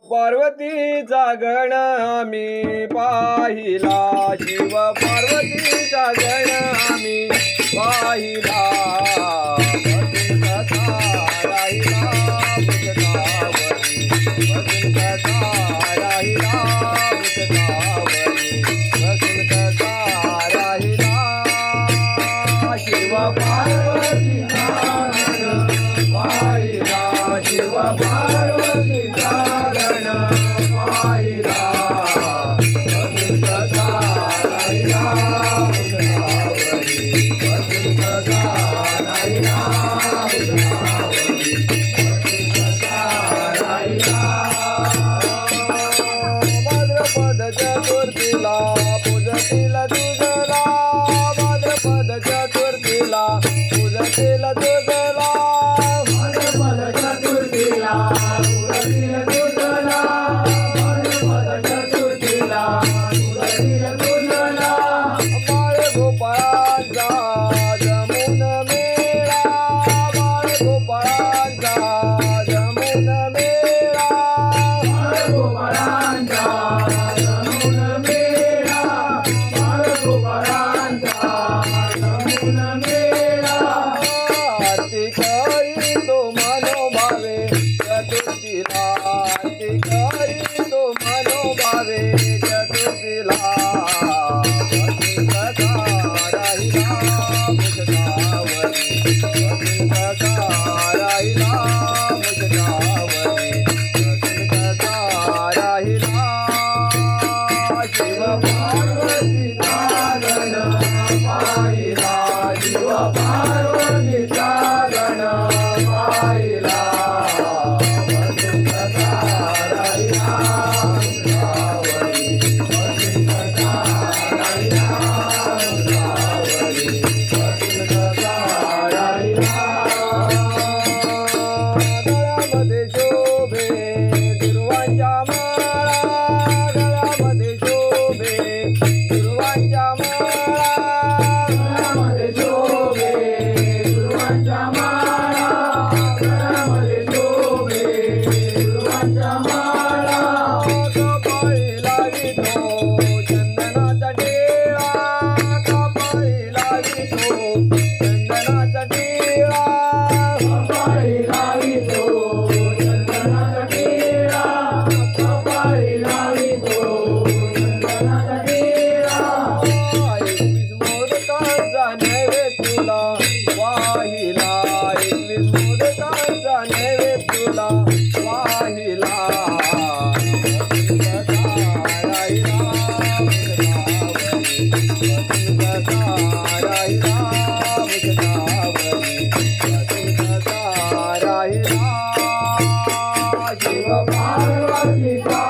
पार्वतीचा गण आम्ही पाहिला, शिव पार्वतीचा गण आम्ही पाहिला. भजन कथा राहिला मुक्तावरी, भजन कथा राहिला मुक्तावरी, भजन कथा राहिला. शिव पार्वतीचा गण पाहिला, शिव पार्वतीचा गण पाहिला. भजन कथा राहिला मुक्तावरी, भजन कथा राहिला मुक्तावरी, भजन कथा राहिला. भाद्रपद चतुर्थीला पूजतील तुझला, भाद्रपद चतुर्थीला पूजतील तुझला, भाद्रपद चतुर्थीला पूजतील तुझला, भाद्रपद चतुर्थीला पूजतील तुझला. बाळगोपाळांचा जमून मेळा, बाळगोपाळांचा जमून मेळा, बाळगोपाळांचा जमून मेळा, बाळगोपाळांचा जमून मेळा. आरती करी तो मनोभावे चतुर्थीला, आरती करी तो मनोभावे चतुर्थीला. भजन कथा राहिला मुक्तावरी, भजन कथा राहिला मुक्तावरी, भजन कथा राहिला. शिव पार्वतीचा गण पाहिला, शिव पार्वतीचा गण पाहिला. भजन कथा राहिला मुक्तावरी, भजन कथा राहिला मुक्तावरी, भजन कथा राहिला. गळ्यामध्ये शोभे दुर्वांच्या माळा, गळ्यामध्ये शोभे दुर्वांच्या माळा, गळ्यामध्ये शोभे दुर्वांच्या माळा, गळ्यामध्ये शोभे दुर्वांच्या माळा. कपाळी लावितो चंदनाचा टिळा, कपाळी लावितो चंदनाचा टिळा, कपाळी लावितो चंदनाचा टिळा, कपाळी लावितो चंदनाचा टिळा. 21 मोदकांचा नैवेद्य तुला वाहिला, 21 मोदकांचा नैवेद्य तुला वाहिला. भजन कथा राहिला मुक्तावरी, भजन कथा राहिला मुक्तावरी, भजन कथा राहिला. शिव पार्वतीचा